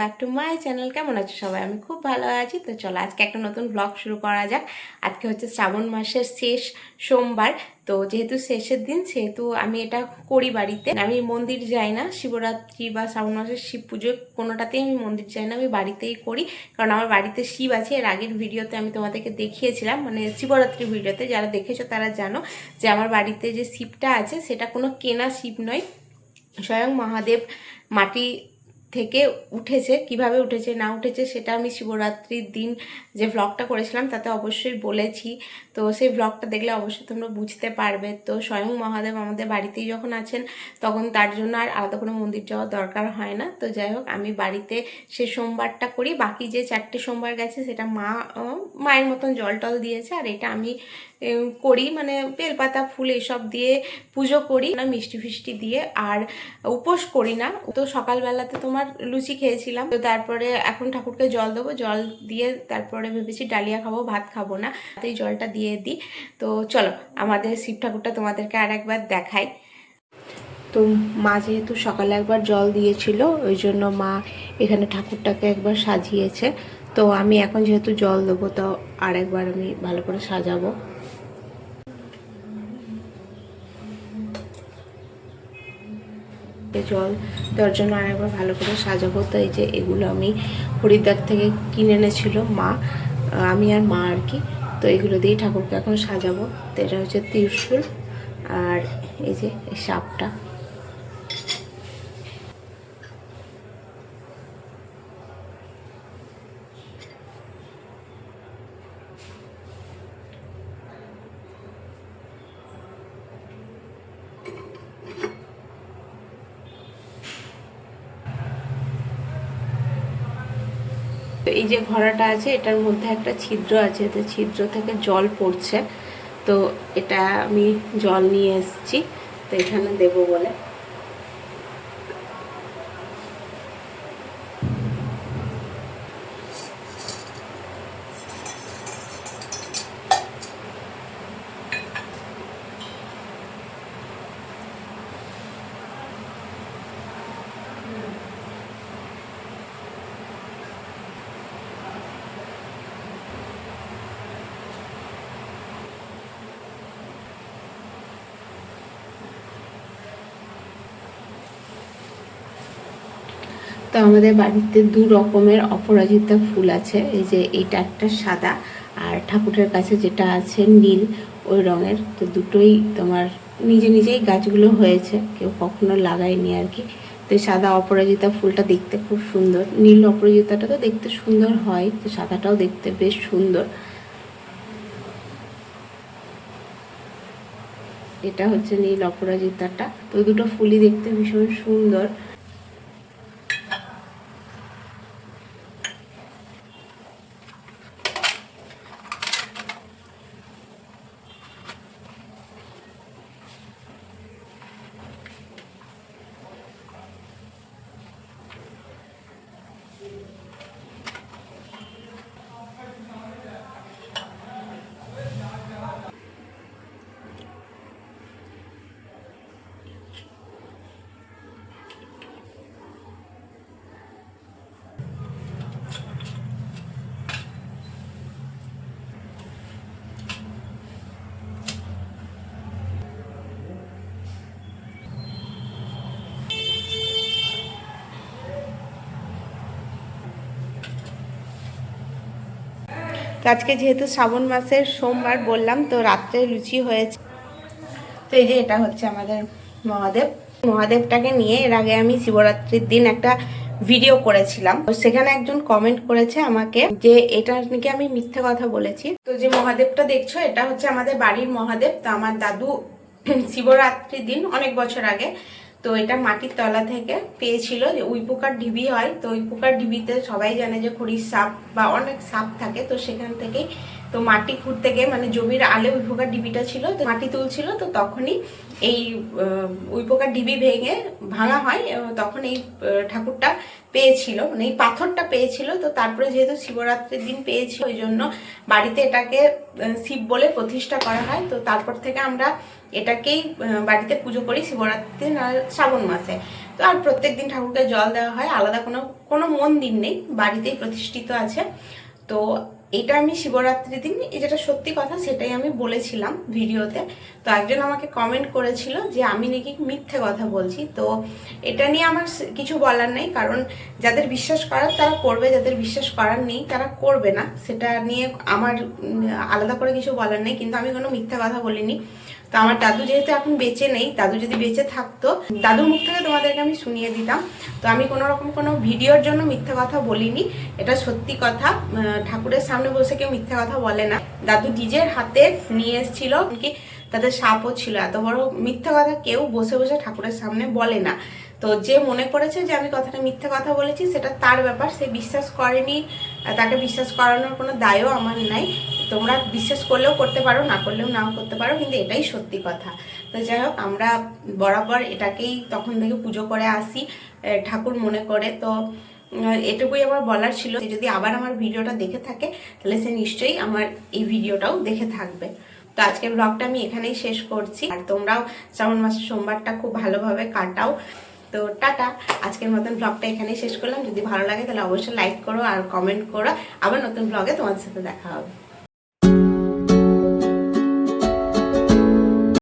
Back to my channel. কেমন আছো সবাই? আমি খুব ভালো আছি। তো চলো আজকে একটা নতুন ব্লগ শুরু করা যাক। আজকে হচ্ছে শ্রাবণ মাসের শেষ সোমবার। তো যেহেতু শেষের দিন সেহেতু আমি এটা করি বাড়িতে। আমি মন্দির যাই না, শিবরাত্রি বা শ্রাবণ মাসের শিব পুজো কোনোটাতেই আমি মন্দির যাই না, আমি বাড়িতেই করি। কারণ আমার বাড়িতে শিব আছে। এর আগের ভিডিওতে আমি তোমাদেরকে দেখিয়েছিলাম, মানে শিবরাত্রির ভিডিওতে, যারা দেখেছো তারা জানো যে আমার বাড়িতে যে শিবটা আছে সেটা কোনো কেনা শিব নয়, স্বয়ং মহাদেব মাটি থেকে উঠেছে। কিভাবে উঠেছে না উঠেছে সেটা আমি শিবরাত্রির দিন যে ব্লগটা করেছিলাম তাতে অবশ্যই বলেছি। তো সেই ব্লগটা দেখলে অবশ্যই তোমরা বুঝতে পারবে। তো স্বয়ং মহাদেব আমাদের বাড়িতেই যখন আছেন তখন তার জন্য আর আলাদা কোনো মন্দির যাওয়ার দরকার হয় না। তো যাই হোক, আমি বাড়িতে সে সোমবারটা করি। বাকি যে 4টে সোমবার গেছে সেটা মায়ের মতন জল টল দিয়েছে, আর এটা আমি করি, মানে বেলপাতা ফুল এসব দিয়ে পুজো করি না, মিষ্টি ফিষ্টি দিয়ে। আর উপোস করি না। তো সকালবেলাতে তোমার লুচি খেয়েছিলাম, তো তারপরে এখন ঠাকুরকে জল দেবো, জল দিয়ে তারপরে ভেবেছি ডালিয়া খাবো, ভাত খাবো না, এই জলটা দিয়ে দিই। তো চলো আমাদের শিব ঠাকুরটা তোমাদেরকে আর একবার দেখাই। তো মা যেহেতু সকালে একবার জল দিয়েছিল ওই জন্য মা এখানে ঠাকুরটাকে একবার সাজিয়েছে। তো আমি এখন যেহেতু জল দেবো তো আর একবার আমি ভালো করে সাজাবো। জল দেওয়ার জন্য আরেকবার ভালো করে সাজাবো। তো এই যে এগুলো আমি হরিদ্বার থেকে কিনে এনেছিল মা, আমি আর মা আর কি। তো এগুলো দিয়ে ঠাকুরকে এখন সাজাবো। তো এটা হচ্ছে ত্রিশূল, আর এই যে এই সাপটা। এই যে ঘড়াটা আছে এটার মধ্যে একটা ছিদ্র আছে, তো ছিদ্র থেকে জল পড়ছে। তো এটা আমি জল নিয়ে এসেছি তো এখানে দেবো বলে। তো আমাদের বাড়িতে 2 রকমের অপরাজিতা ফুল আছে। এই যে এইটা একটা সাদা, আর ঠাকুরের কাছে যেটা আছে নীল ওই রঙের। তো দুটোই তোমার নিজে নিজেই গাছগুলো হয়েছে, কেউ কখনো লাগায়নি আর কি। তো সাদা অপরাজিতা ফুলটা দেখতে খুব সুন্দর, নীল অপরাজিতাটা তো দেখতে সুন্দর হয়, তো সাদাটাও দেখতে বেশ সুন্দর। এটা হচ্ছে নীল অপরাজিতাটা। তো দুটো ফুলই দেখতে ভীষণ সুন্দর। তো আজকে যেহেতু শ্রাবণ মাসের সোমবার বললাম, তো রাত্রে লুচি হয়েছে। তো এই যে এটা হচ্ছে আমাদের মহাদেব। মহাদেবটাকে নিয়ে এর আগে আমি শিবরাত্রির দিন একটা ভিডিও করেছিলাম, তো সেখানে একজন কমেন্ট করেছে আমাকে যে এটা নাকি আমি মিথ্যে কথা বলেছি। তো যে মহাদেবটা দেখছো এটা হচ্ছে আমাদের বাড়ির মহাদেব। তো আমার দাদু শিবরাত্রির দিন অনেক বছর আগে তো এটা মাটির তলা থেকে পেয়েছিল। যে উইপোকার ঢিবি হয়, তো উইপোকার ঢিবিতে সবাই জানে যে খড়ির সাপ বা অনেক সাপ থাকে, তো সেখান থেকেই তো মাটি খুঁড়তে গিয়ে, মানে জমির আলে উইপোকার ঢিবিটা ছিল, তো মাটি তুলছিল, তো তখনই এই উইপোকার ঢিবি ভেঙে ভাঙা হয়, তখন এই ঠাকুরটা পেয়েছিল, মানে এই পাথরটা পেয়েছিল। তো তারপরে যেহেতু শিবরাত্রির দিন পেয়েছি ওই জন্য বাড়িতে এটাকে শিব বলে প্রতিষ্ঠা করা হয়। তো তারপর থেকে আমরা এটাকেই বাড়িতে পুজো করি শিবরাত্রি আর শ্রাবণ মাসে। তো তো আর প্রত্যেকদিন ঠাকুরকে জল দেওয়া হয়, আলাদা কোনো মন্দির নেই, বাড়িতেই প্রতিষ্ঠিত আছে। তো এটা আমি শিবরাত্রির দিন, যেটা সত্যি কথা সেটাই আমি বলেছিলাম ভিডিওতে। তো একজন আমাকে কমেন্ট করেছিল যে আমি নাকি মিথ্যে কথা বলছি। তো এটা নিয়ে আমার কিছু বলার নেই, কারণ যাদের বিশ্বাস করার তারা করবে, যাদের বিশ্বাস করার নেই তারা করবে না। সেটা নিয়ে আমার আলাদা করে কিছু বলার নেই, কিন্তু আমি কোনো মিথ্যে কথা বলিনি। তো আমার দাদু যেহেতু এখন বেঁচে নেই, দাদু যদি বেঁচে থাকতো দাদুর মুখ থেকে তোমাদেরকে আমি শুনিয়ে দিতাম। তো আমি কোনো রকম কোনো ভিডিওর জন্য মিথ্যে কথা বলিনি, এটা সত্যি কথা। ঠাকুরের সামনে বসে কেউ মিথ্যে কথা বলে না। দাদু নিজের হাতে নিয়ে এসেছিল, কি তাদের সাপও ছিল। এত বড় মিথ্যে কথা কেউ বসে বসে ঠাকুরের সামনে বলে না। তো যে মনে করেছে যে আমি কথাটা মিথ্যে কথা বলেছি সেটা তার ব্যাপার, সে বিশ্বাস করেনি, তাকে বিশ্বাস করানোর কোনো দায়ও আমার নাই। তোমরা বিশ্বাস করলেও করতে পারো, না করলেও নাও করতে পারো, কিন্তু এটাই সত্যি কথা। তো যাই হোক, আমরা বরাবর এটাকেই তখন থেকে পুজো করে আসি ঠাকুর মনে করে। তো এটুকুই আমার বলার ছিল। যদি আবার আমার ভিডিওটা দেখে থাকে তাহলে সে নিশ্চয়ই আমার এই ভিডিওটাও দেখে থাকবে। তো আজকের ব্লগটা আমি এখানেই শেষ করছি, আর তোমরাও শ্রাবণ মাসের সোমবারটা খুব ভালোভাবে কাটাও। তো টাটা, আজকের মতন ব্লগটা এখানেই শেষ করলাম। যদি ভালো লাগে তাহলে অবশ্যই লাইক করো আর কমেন্ট করো। আবার নতুন ব্লগে তোমাদের সাথে দেখা হবে।